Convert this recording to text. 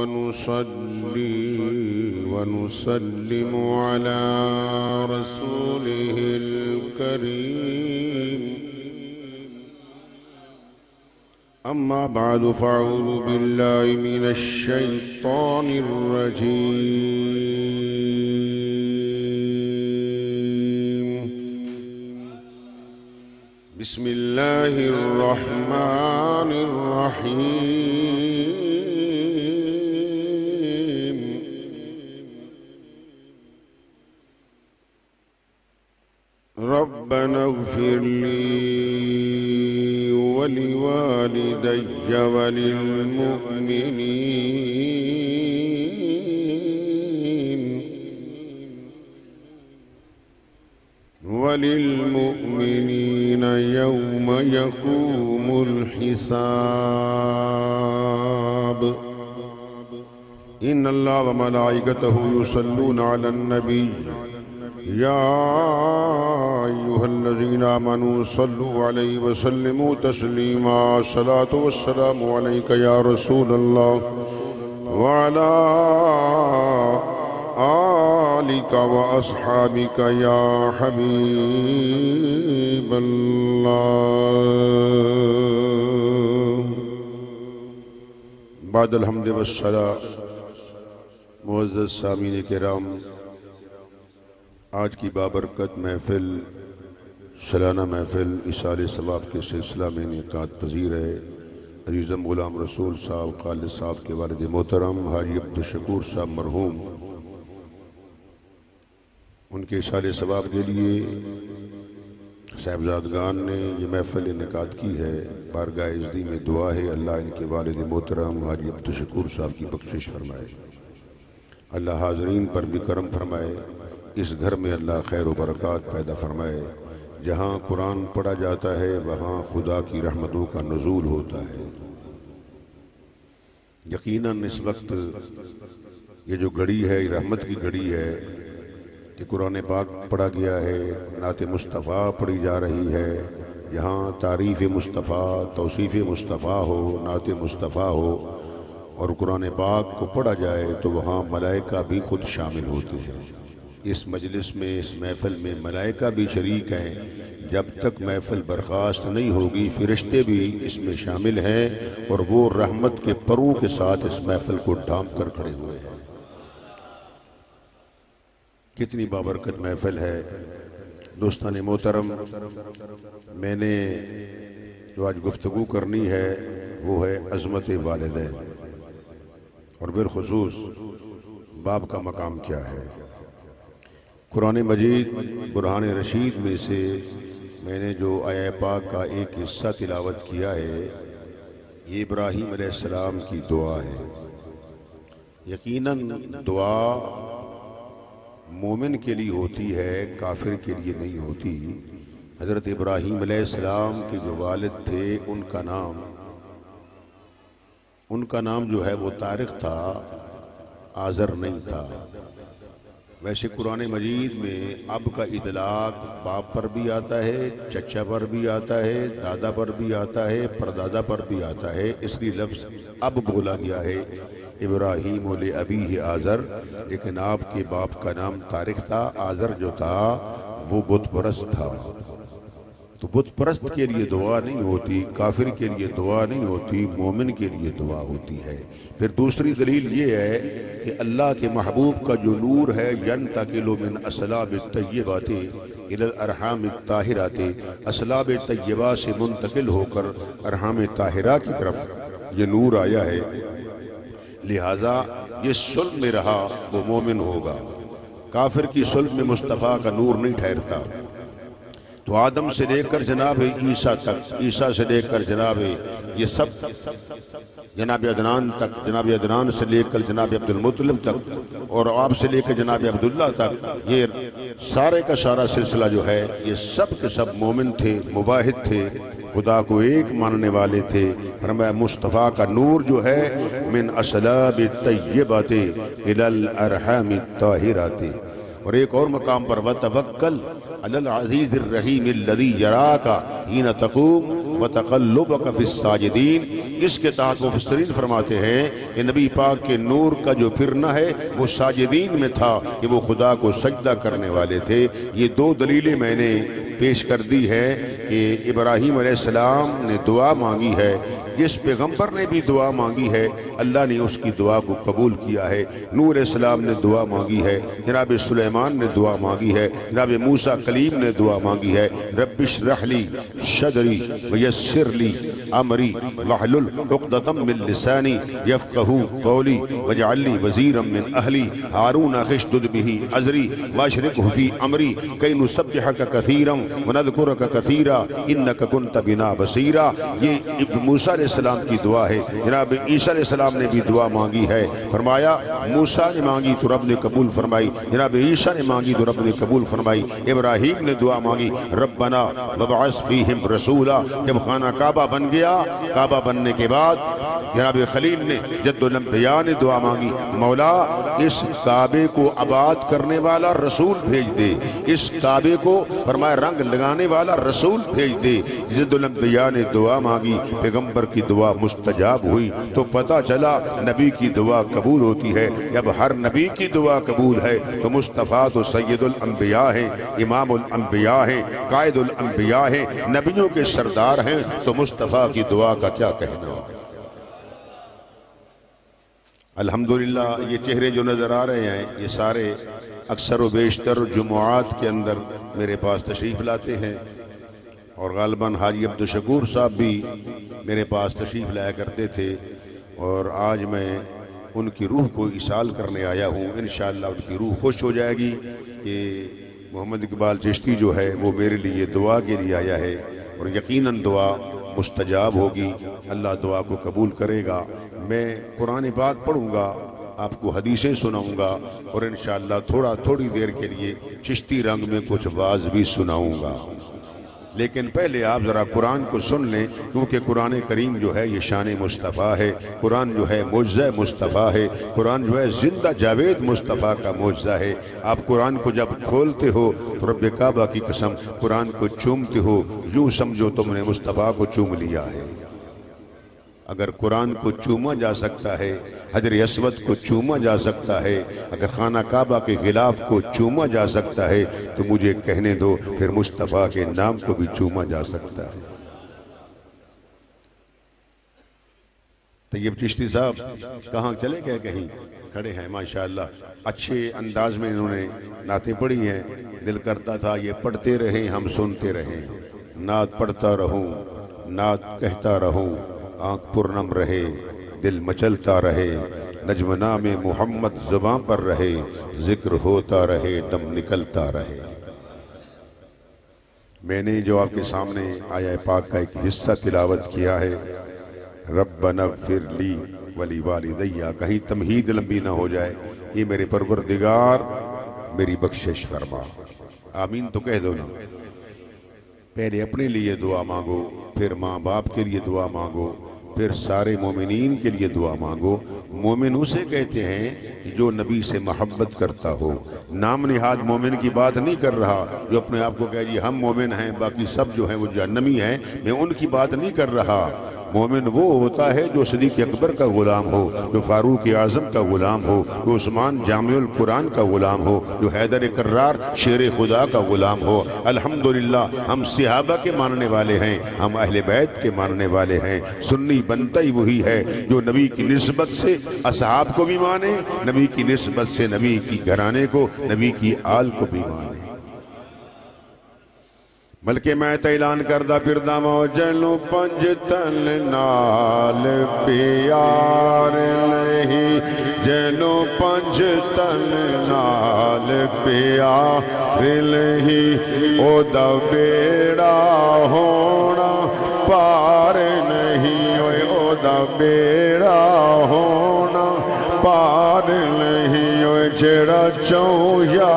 ونصلي ونسلم على رسوله الكريم أما بعد فأعوذ بالله من الشيطان الرجيم بسم الله الرحمن الرحيم ربنا اغفر لي ولوالدي وللمؤمنين يوم يقوم الحساب إن الله وملائكته يصلون على النبي يا أيها الذين آمنوا صلوا عليه وسلموا تسليما الصلاة والسلام عليك يا رسول الله وعلى آلك وأصحابك يا حبيب الله بعد الحمد والصلاة معزز سامعین کرام، آج کی بابرکت محفل سالانہ محفل اِیصال ثواب کے سلسلہ میں انعقاد پذیر ہے۔ عزیزم غلام رسول صاحب خالد صاحب کے والد محترم حاجی عبدالشکور صاحب مرحوم، ان کے اِیصال ثواب کے لیے صاحبزادگان نے یہ محفل انعقاد کی ہے۔ بارگاہ عزتی میں دعا ہے اللہ ان کے والد محترم حاجی عبدالشکور صاحب کی بخشش فرمائے، اللہ حاضرین پر بھی کرم فرمائے، اس گھر میں اللہ خیر و برکات پیدا فرمائے۔ جہاں قرآن پڑھا جاتا ہے وہاں خدا کی رحمتوں کا نزول ہوتا ہے۔ یقیناً اس وقت یہ جو گھڑی ہے یہ رحمت کی گھڑی ہے کہ قرآن پاک پڑھا گیا ہے، نعت مصطفیٰ پڑھی جا رہی ہے۔ جہاں تعریف مصطفیٰ، توصیف مصطفیٰ ہو، نعت مصطفیٰ ہو اور قرآن پاک کو پڑھا جائے تو وہاں ملائکہ بھی خود شامل ہوتے ہیں۔ اس مجلس میں، اس محفل میں ملائکہ بھی شریک ہیں۔ جب تک محفل برخاست نہیں ہوگی فرشتے بھی اس میں شامل ہیں اور وہ رحمت کے پروں کے ساتھ اس محفل کو ڈھانپ کر کھڑے ہوئے ہیں۔ کتنی بابرکت محفل ہے دوستان محترم۔ میں نے جو آج گفتگو کرنی ہے وہ ہے عظمت والدین اور بالخصوص باپ کا مقام کیا ہے۔ قرآن مجید برہان رشید میں سے میں نے جو آیہ پاک کا ایک حصہ تلاوت کیا ہے یہ ابراہیم علیہ السلام کی دعا ہے۔ یقیناً دعا مومن کے لیے ہوتی ہے، کافر کے لیے نہیں ہوتی۔ حضرت ابراہیم علیہ السلام کے جو والد تھے ان کا نام جو ہے وہ طارق تھا، آزر نہیں تھا۔ ویسے قرآن مجید میں اب کا اطلاق باپ پر بھی آتا ہے، چچا پر بھی آتا ہے، دادا پر بھی آتا ہے، پردادا پر بھی آتا ہے، اس لیے لفظ اب بولا گیا ہے ابراہیم لأبیہ آزر، لیکن آپ کے باپ کا نام طارق تھا۔ آزر جو تھا وہ بت پرست تھا، تو بت پرست کے لیے دعا نہیں ہوتی، کافر کے لیے دعا نہیں ہوتی، مومن کے لیے دعا ہوتی ہے۔ پھر دوسری دلیل یہ ہے کہ اللہ کے محبوب کا جو نور ہے ینتقل من اصلاب الطیبات الی الارحام الطاہرات، اصلاب طیبہ سے منتقل ہو کر ارحام طاہرہ کی طرف یہ نور آیا ہے، لہٰذا یہ صلب میں رہا وہ مومن ہوگا۔ کافر کی صلب میں مصطفیٰ کا نور نہیں ٹھہرتا۔ تو آدم سے لے کر جناب عیسیٰ تک، عیسیٰ سے لے کر جناب یہ سب جناب عدنان تک، جناب عدنان سے لے کر جناب عبدالمطلب تک اور آپ سے لے کر جناب عبداللہ تک، یہ سارے کا سارا سلسلہ جو ہے یہ سب کے سب مومن تھے، مواحد تھے، خدا کو ایک ماننے والے تھے۔ فرمایا مصطفیٰ کا نور جو ہے من اصلاب طیبات الی الارحام الطاہرات، اور ایک اور مقام پر وتوکل علی العزیز الرحیم الذی یراک حین تقوم وتقلبک فی الساجدین۔ اس کے تحت مفسرین فرماتے ہیں کہ نبی پاک کے نور کا جو پھرنا ہے وہ ساجدین میں تھا، کہ وہ خدا کو سجدہ کرنے والے تھے۔ یہ دو دلیلیں میں نے پیش کر دی ہے کہ ابراہیم علیہ السلام نے دعا مانگی ہے، جس پیغمبر نے بھی دعا مانگی ہے اللہ نے اس کی دعا کو قبول کیا ہے۔ نوح علیہ السلام نے دعا مانگی ہے، جناب سلیمان نے دعا مانگی ہے، جناب موسیٰ کلیم نے دعا مانگی ہے، رب اشرح لی صدری ویسر لی امری واحلل عقدۃ من لسانی یفقهوا قولی واجعل لی وزیرا من اہلی ہارون اخی اشدد بہ ازری واشرکہ فی امری کی نسبحک کثیرا ونذکرک کثیرا انک کنت بنا بصیرا۔ یہ موسیٰ علیہ السلام کی دعا ہے۔ جناب عیسیٰ علیہ السلام نے بھی دعا مانگی ہے، فرمایا موسیٰ نے مانگی تو رب نے قبول فرمائی، جناب عیسیٰ نے مانگی تو رب نے قبول فرمائی۔ ابراہیم نے دعا مانگی ربنا وابعث فیہم رسولا، جب خانہ کعبہ بن گیا، کعبہ بننے کے بعد جناب خلیل نے جد الانبیاء نے دعا مانگی مولا اس کعبے کو آباد کرنے والا رسول بھیج دے، اس کعبے کو فرمایا رنگ لگانے والا رسول بھیج دے۔ جد الانبیاء نے دعا مانگی، پیغمبر کی دعا مستجاب ہوئی، تو پتہ چلا نبی کی دعا قبول ہوتی ہے۔ جب ہر نبی کی دعا قبول ہے تو مصطفیٰ تو سید الانبیاء ہیں، امام الانبیاء ہیں، قائد الانبیاء ہیں، نبیوں کے سردار ہیں، تو مصطفیٰ کی دعا کا کیا کہنا۔ الحمدللہ یہ چہرے جو نظر آ رہے ہیں یہ سارے اکثر و بیشتر جمعات کے اندر میرے پاس تشریف لاتے ہیں، اور غالباً حاجی عبدالشکور صاحب بھی میرے پاس تشریف لایا کرتے تھے، اور آج میں ان کی روح کو اصال کرنے آیا ہوں۔ انشاءاللہ ان کی روح خوش ہو جائے گی کہ محمد اقبال چشتی جو ہے وہ میرے لیے دعا کے لیے آیا ہے، اور یقیناً دعا مستجاب ہوگی، اللہ دعا کو قبول کرے گا۔ میں قرآن پاک پڑھوں گا، آپ کو حدیثیں سناؤں گا، اور انشاءاللہ تھوڑی دیر کے لیے چشتی رنگ میں کچھ واعظ بھی سناؤں گا۔ لیکن پہلے آپ ذرا قرآن کو سن لیں، کیونکہ قرآن کریم جو ہے یہ شان مصطفیٰ ہے، قرآن جو ہے معجزہ مصطفیٰ ہے، قرآن جو ہے زندہ جاوید مصطفیٰ کا معجزہ ہے۔ آپ قرآن کو جب کھولتے ہو تو رب کعبہ کی قسم قرآن کو چومتے ہو، یوں سمجھو تم نے مصطفیٰ کو چوم لیا ہے۔ اگر قرآن کو چوما جا سکتا ہے، حجر اسود کو چوما جا سکتا ہے، اگر خانہ کعبہ کے غلاف کو چوما جا سکتا ہے، تو مجھے کہنے دو پھر مصطفیٰ کے نام کو بھی چوما جا سکتا ہے۔ طیب چشتی صاحب کہاں چلے گئے؟ کہیں کھڑے ہیں ماشاءاللہ، اچھے انداز میں انہوں نے نعتیں پڑھی ہیں، دل کرتا تھا یہ پڑھتے رہیں ہم سنتے رہیں، نعت پڑھتا رہوں نعت کہتا رہوں، آنکھ پرنم رہے دل مچلتا رہے، نجم نام محمد زبان پر رہے، ذکر ہوتا رہے دم نکلتا رہے۔ میں نے جو آپ کے سامنے آیہ پاک کا ایک حصہ تلاوت کیا ہے، ربنا اغفر لی ولی والدیہ، کہیں تمہید لمبی نہ ہو جائے، یہ میرے پروردگار میری بخشش فرما، آمین تو کہہ دو نا۔ پہلے اپنے لیے دعا مانگو، پھر ماں باپ کے لیے دعا مانگو، پھر سارے مومنین کے لیے دعا مانگو۔ مومن اسے کہتے ہیں جو نبی سے محبت کرتا ہو۔ نام نہاد مومن کی بات نہیں کر رہا جو اپنے آپ کو کہے جی ہم مومن ہیں باقی سب جو ہیں وہ جہنمی ہیں، میں ان کی بات نہیں کر رہا۔ مومن وہ ہوتا ہے جو صدیق اکبر کا غلام ہو، جو فاروق اعظم کا غلام ہو، جو عثمان جامع القرآن کا غلام ہو، جو حیدر کرار شیر خدا کا غلام ہو۔ الحمدللہ ہم صحابہ کے ماننے والے ہیں، ہم اہل بیت کے ماننے والے ہیں۔ سنی بنتا ہی وہی ہے جو نبی کی نسبت سے اصحاب کو بھی مانے، نبی کی نسبت سے نبی کی گھرانے کو، نبی کی آل کو بھی مانے۔ بلکہ میں اعلان کردہ پردہ موجلوں پنج تن نال پیار نہیں، جنوں پنج تن نال پیار نہیں، او دا بیڑا ہونا پار نہیں، او دا بیڑا ہونا پار نہیں، جڑا چوں یا